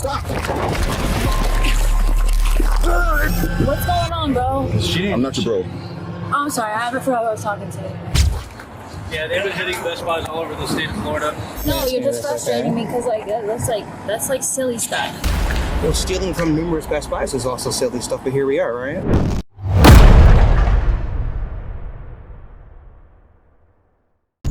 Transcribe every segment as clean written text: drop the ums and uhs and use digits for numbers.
Stop! What's going on, bro? I'm not your bro. I'm sorry, I forgot who I was talking to. Yeah, they've been hitting Best Buys all over the state of Florida. No, you're just frustrating me because that's like silly stuff. Well, stealing from numerous Best Buys is also silly stuff, but here we are, right?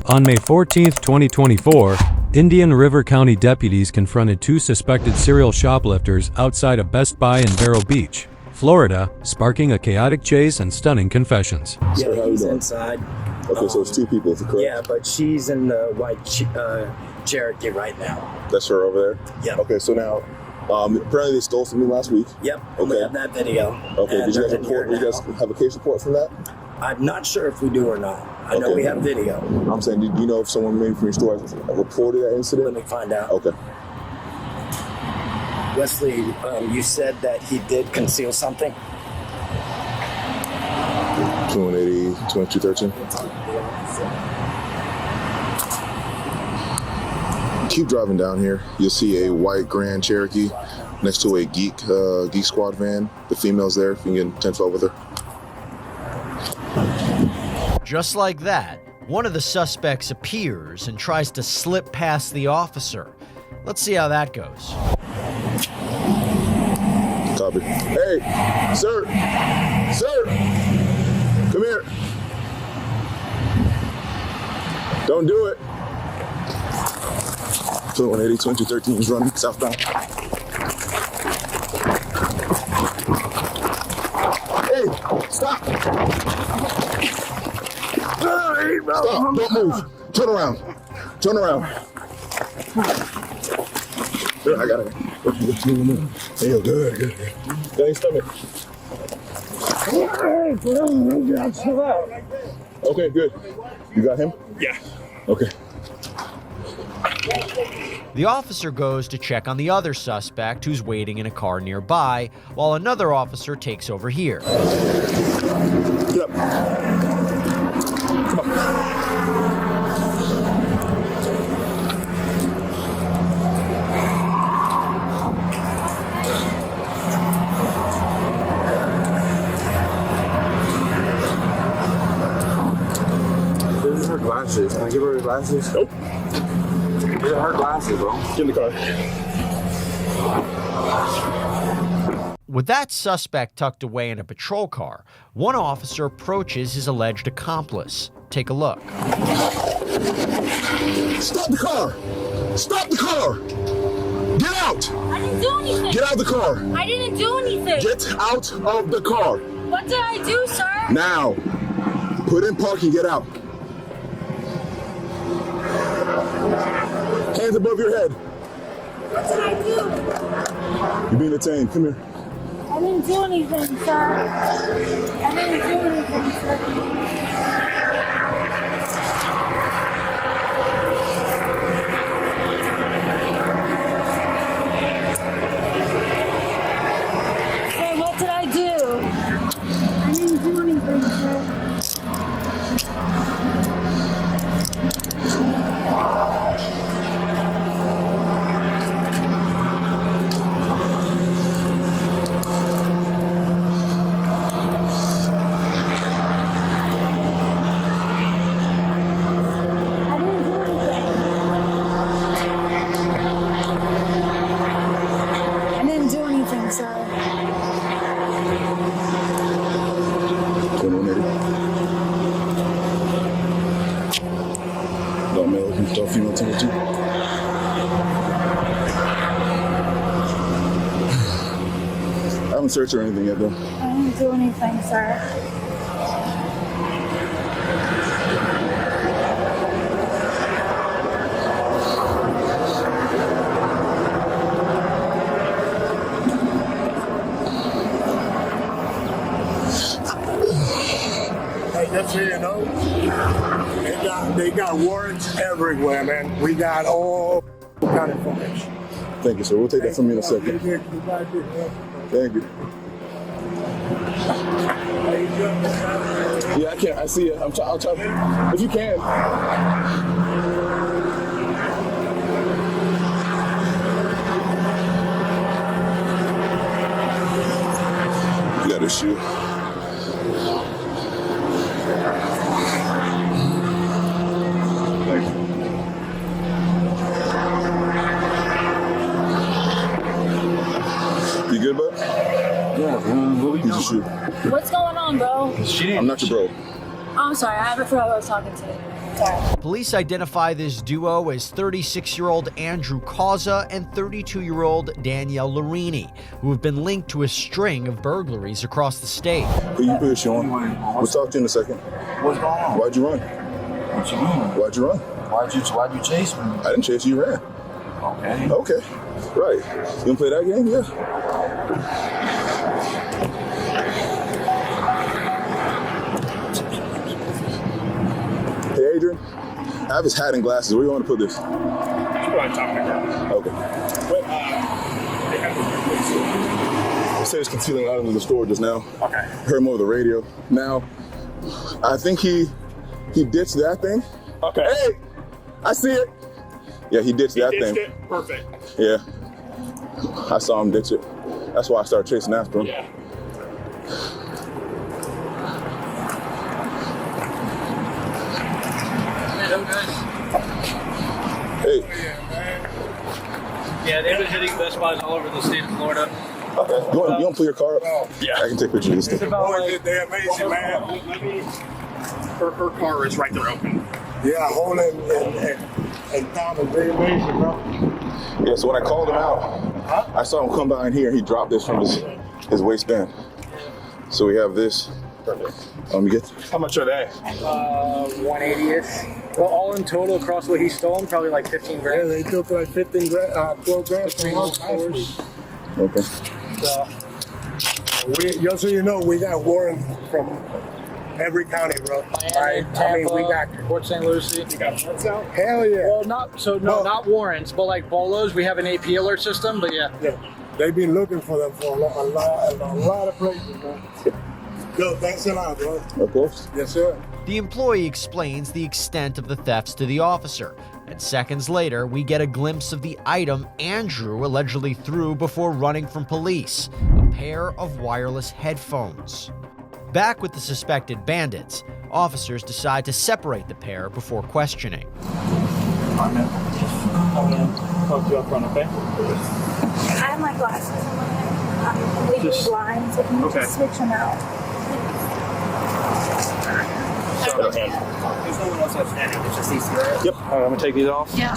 On May 14, 2024, Indian River County deputies confronted two suspected serial shoplifters outside a Best Buy in Vero Beach, Florida, sparking a chaotic chase and stunning confessions. Yeah, he's inside. Okay, so it's two people, correct? Yeah, but she's in the white Cherokee right now. That's her over there? Yeah. Okay, so now, apparently they stole from me last week. Yep, okay. we have that video. Okay, did you guys report? You guys have a case report from that? I'm not sure if we do or not. I know we have video. I'm saying, do you know if someone maybe from your store has reported that incident? Let me find out. Okay. Wesley, you said that he did conceal something? 2180, 2213. Keep driving down here. You'll see a white Grand Cherokee next to a Geek Squad van. The female's there. If you can get 10-12 with her. Just like that, one of the suspects appears and tries to slip past the officer. Let's see how that goes. Copy. Hey, sir! Sir! Come here. Don't do it. 2180, 2213 is running southbound. Hey, stop! Stop, don't move. Turn around. Turn around. There, I got it. Hey, good. Got your stomach. Okay, good. You got him? Yeah. Okay. The officer goes to check on the other suspect who's waiting in a car nearby, while another officer takes over here. Get up. Come on. This is her glasses. Can I give her her glasses? Nope. These are her glasses, bro. Get in the car. With that suspect tucked away in a patrol car, one officer approaches his alleged accomplice. Take a look. Stop the car! Stop the car! Get out! I didn't do anything. Get out of the car! I didn't do anything. Get out of the car! What did I do, sir? Now! Put in parking, get out. Hands above your head. What did I do? You're being detained. Come here. I didn't do anything, sir. I didn't do anything, sir. Sir, what did I do? I didn't do anything, sir. I didn't do anything, sir. 2180. Adult male, adult female, temperature. I haven't searched or anything yet, though. I didn't do anything, sir. Hey, just so you know, they got warrants everywhere, man. We got all kind of information. Thank you, sir. We'll take that from you in a second. Thank you. Yeah, I can't. I see it. I'll try. If you can. shoe. You good, bud? Yeah, Here's your shoe. What's going on, bro? I'm not your bro. Oh, I'm sorry. I forgot who I was talking to. Sorry. Police identify this duo as 36-year-old Andrew Caua and 32-year-old Danielle Lorini, who have been linked to a string of burglaries across the state. Put your shoe on. We'll talk to you in a second. What's going on? Why'd you run? What you mean? Why'd you run? Why'd you chase me? I didn't chase you, you ran. Okay. Okay. Right. You wanna play that game? Yeah. Hey, Adrian. I have his hat and glasses. Where do you want to put this? Okay. They said he's concealing items in the store just now. Okay. Heard him over the radio. Now, I think he ditched that thing. Okay. Hey, I see it. Yeah, he ditched that Ditched thing. it. Perfect. Yeah. I saw him ditch it. That's why I started chasing after him. Yeah. Hey. Yeah, they've been hitting Best Buys all over the state of Florida. Okay. You want to pull your car up? Yeah. I can take pictures of this thing. Boy, they're amazing, man. Her car is right there open. Yeah, holding and down is very amazing, bro. Yeah, so when I called him out, I saw him come behind here and he dropped this from his waistband. So we have this. Perfect. You get How much are they? 180-ish. Well, all in total across what he stole, probably like 15 Yeah, grand. they took like 15 grand, 12 grand from us last week. okay. Just so you know, we got warrants from every county, bro. Miami, Tampa, we got Port St. Lucie. You got warrants out? hell yeah. Well, not warrants, but like bolos. We have an AP alert system, but yeah. Yeah, they've been looking for them for a lot of places, bro. Yo, thanks a lot, bro. Of course. Yes, sir. The employee explains the extent of the thefts to the officer, and seconds later, we get a glimpse of the item Andrew allegedly threw before running from police, a pair of wireless headphones. Back with the suspected bandits, officers decide to separate the pair before questioning. I'm gonna talk to you up front, okay? I have my glasses in my hand. I'm legally Just- blind, so can you okay. just switch them out? There's no one else outstanding. It's just these three. Yep. All right, I'm gonna take these off. Yeah.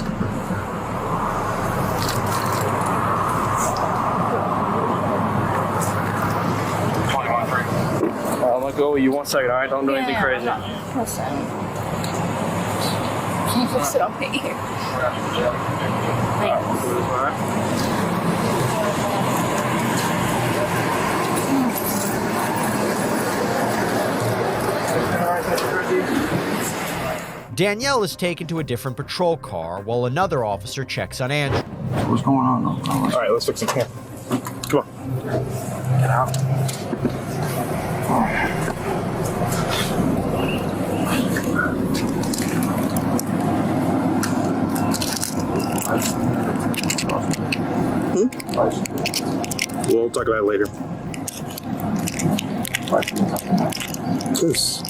I'll let go of you 1 second, all right? Don't do anything crazy. Listen. Can you sit up here? Thanks. Danielle is taken to a different patrol car while another officer checks on Andrew. What's going on? All right, let's fix some camp. Come on. Get out. We'll talk about it later. This.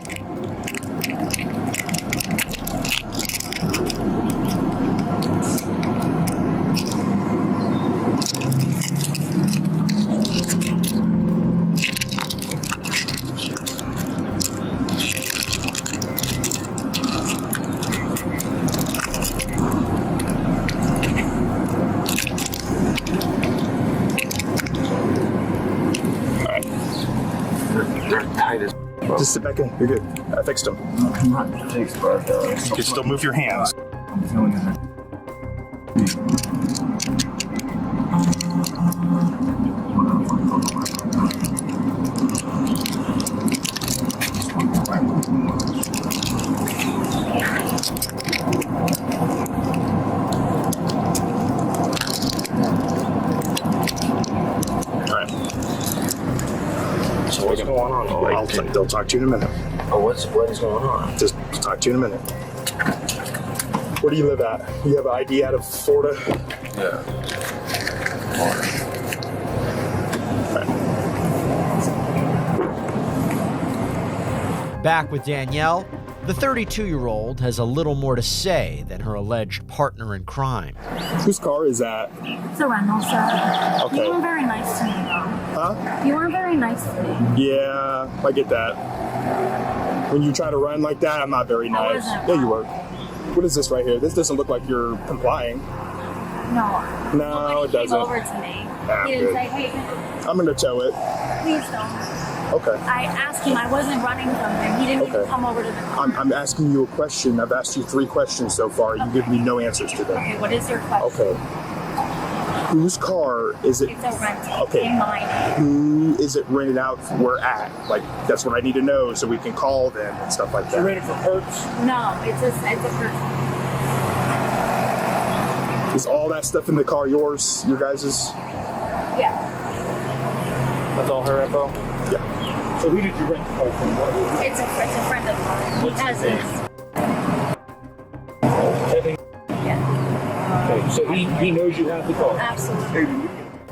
Just sit back in. You're good. I fixed them. Thanks, bro. You can still move your hands. I'm feeling it. All right. So what's going on? They'll talk to you in a minute. Oh, what is going on? Just talk to you in a minute. Where do you live at? You have an ID out of Florida? Yeah. Back with Danielle, the 32-year-old has a little more to say than her alleged partner in crime. Whose car is that? It's a rental, sir. Okay. You weren't very nice to me, though. Huh? You weren't very nice to me. Yeah, I get that. When you try to run like that, I'm not very nice. wasn't. Yeah, you were. What is this right here? This doesn't look like you're complying. No. No, it doesn't. He came over to me. Ah, He didn't good. say, hey, I'm gonna tow it. please don't. Okay. I asked him. I wasn't running from him. He didn't even Okay. come over to the car. I'm asking you a question. I've asked you 3 questions so far. You give me no answers to them. Okay, what is your question? Okay. Whose car is it? It's a rental. Okay. In mine. Who is it rented out for at? Like, that's what I need to know so we can call them and stuff like that. You ready for perks? No, it's a person. Is all that stuff in the car yours? Your guys's? Yeah. That's all her info? Yeah. So who did you rent the car from? It's a friend of mine. He has his. Kevin? Yeah. Okay, so he knows you have the car. Absolutely.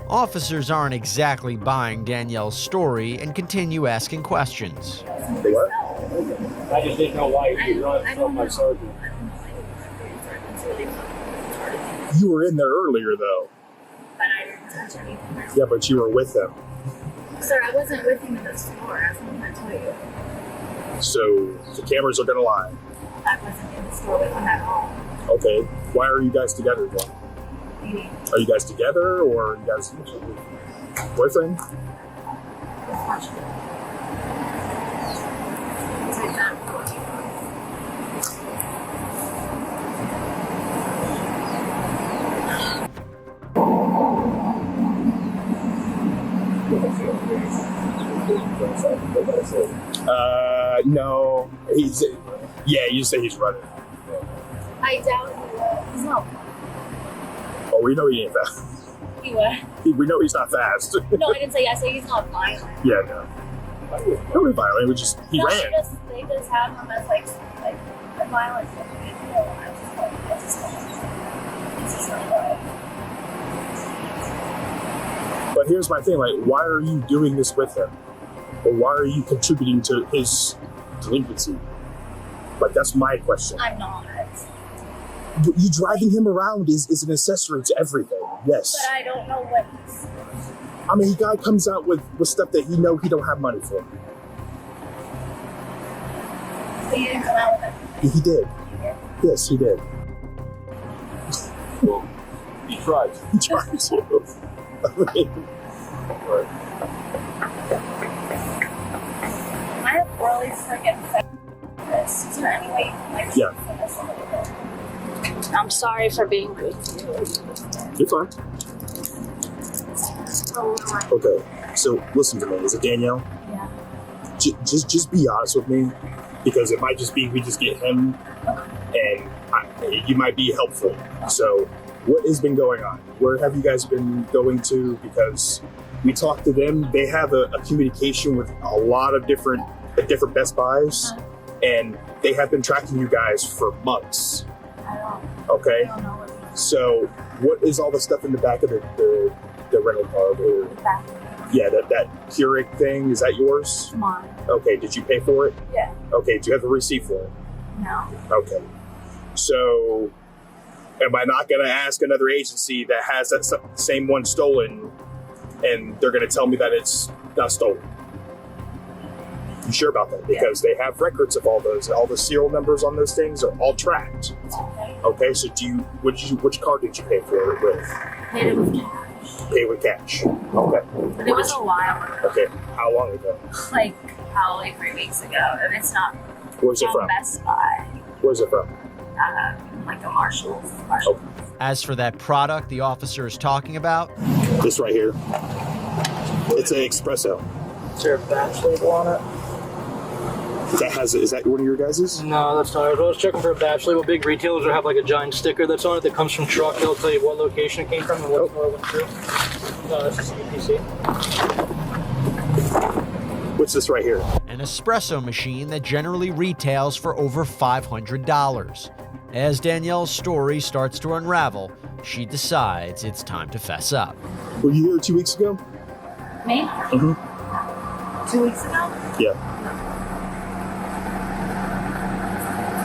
Officers aren't exactly buying Danielle's story and continue asking questions. What? I just didn't know why you were running from my sergeant. You were in there earlier, though. But I didn't touch anything. Yeah, but you were with them. Sir, I wasn't with him in the store. That's what I'm going to tell you. So the cameras are going to lie. I wasn't in the store with him at all. Okay. Why are you guys together then? Maybe. Are you guys together or are you guys boyfriend? Take that. No. You say he's running. I doubt he will. He's not. Oh, we know he ain't fast. He what? We know he's not fast. No, I didn't say. I say he's not violent. Yeah, no. No, he's violent. He No, ran. they just have him as like a violent individual. I just it's just not right. But here's my thing, like, why are you doing this with him? Or why are you contributing to his delinquency? Like, that's my question. I'm not. But you driving him around is an accessory to everything, yes. But I don't know what he's. I mean, guy comes out with stuff that he don't have money for. He didn't come out with it. He did. Yes, he did. Well, he tried. He tried to. I mean, I have really freaking this. Is there any way you can like Yeah. for this a little bit? I'm sorry for being rude to you. you're fine. Okay, so listen to me. Is it Danielle? Yeah. Just be honest with me, because it might just be we just get him, and you might be helpful. So, what has been going on? Where have you guys been going to? Because we talked to them. They have a communication with a lot of different Best Buys, and they have been tracking you guys for months. Okay. I don't know what it is. So, what is all the stuff in the back of the rental car? Or, Back. yeah, that Keurig thing, is that yours? Come on. Okay, did you pay for it? Yeah. Okay, do you have a receipt for it? No. Okay. So, am I not going to ask another agency that has that same one stolen, and they're going to tell me that it's not stolen? You sure about that? Because they have records of all the serial numbers on those things are all tracked. Okay. Okay, so which card did you pay for it with? Paid it with cash. Pay with cash. Okay. But it was a while ago. Okay. How long ago? Like probably 3 weeks ago. And it's not Where's it from? Best Buy. Where's it from? Like a Marshall's. Okay. As for that product the officer is talking about, This right here. It's an espresso. Is there a batch label on it? Is that one of your guys's? No, that's not. I was checking for a batch label. Big retailers will have like a giant sticker that's on it that comes from truck. It'll tell you what location it came from and what store it went through. No, this is UPC. What's this right here? an espresso machine that generally retails for over $500. As Danielle's story starts to unravel, she decides it's time to fess up. Were you here 2 weeks ago? Me? Mm-hmm. 2 weeks ago? Yeah.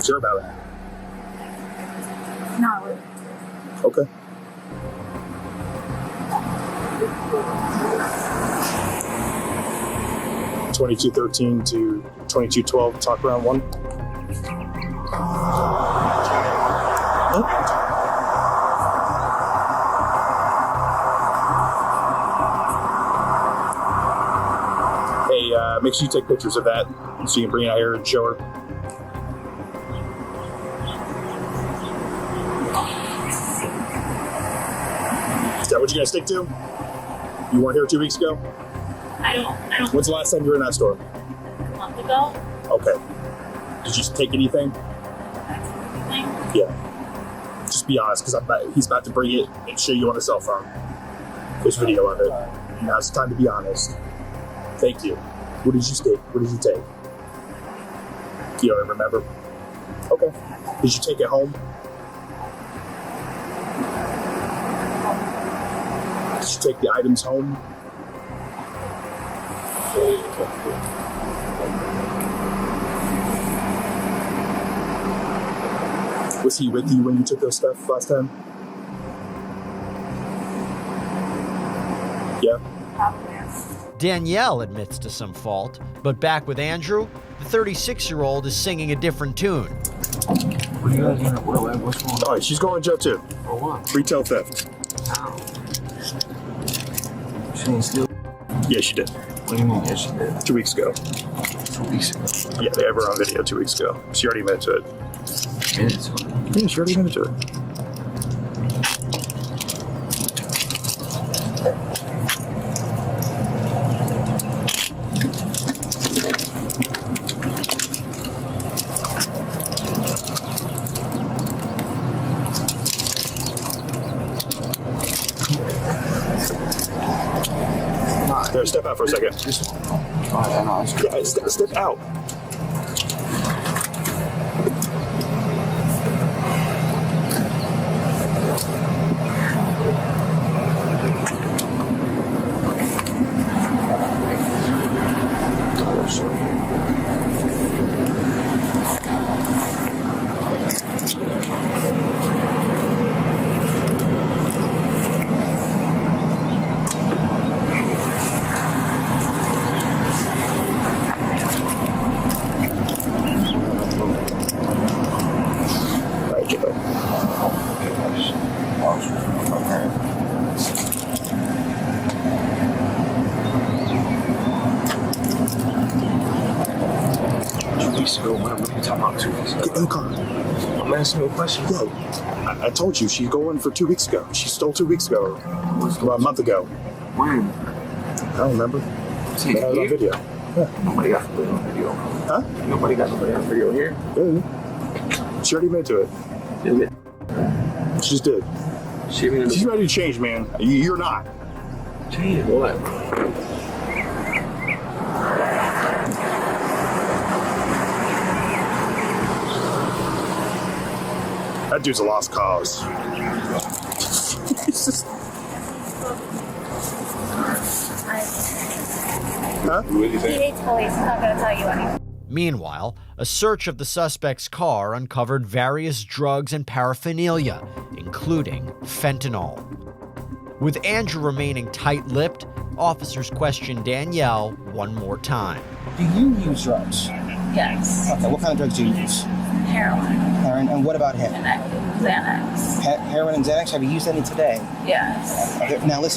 sure about it? Not really. Okay. (2213) to 2212, talk round 1. Hey, make sure you take pictures of that so you can bring it out here and show her. Is that what you're gonna stick to? You weren't here 2 weeks ago? I don't. When's the last time you were in that store? A month ago. Okay. Did you take anything? Anything? Yeah. Just be honest, because he's about to bring it and show you on a cell phone. There's video of it. Now's the time to be honest. Thank you. What did you take? What did you take? You don't remember? Okay. Did you take it home? Did you take the items home? Was he with you when you took those stuff last time? Yeah. Danielle admits to some fault, but back with Andrew, the 36-year-old is singing a different tune. What do you guys want? What's going on? All right, she's going to jail too. For what? Retail theft. How? She didn't steal. Yeah, she did. What do you mean? Yeah, she did. 2 weeks ago. 2 weeks ago. Yeah, they have her on video 2 weeks ago. She already admitted to it. Minutes. Yeah, she already admitted to it. There, step out for a second. Yeah, step out. Get in the car. I'm asking you a question. Yeah, I told you she's going for 2 weeks ago. She stole 2 weeks ago. About a month ago. When? I don't remember. See, They had it on video. Yeah. Nobody got nobody on video. Huh? Nobody got nobody on video here. Yeah. She already admitted to it. She just did. She's ready to change, man. You're not. Change what? That dude's a lost cause. Huh? He hates police. He's not going to tell you anything. Meanwhile, a search of the suspect's car uncovered various drugs and paraphernalia, including fentanyl. With Andrew remaining tight-lipped, officers questioned Danielle one more time. Do you use drugs? Yes. Okay, what kind of drugs do you use? Heroin. Heroin, and what about him? And Xanax. Heroin and Xanax, have you used any today? Yes. Okay, now listen.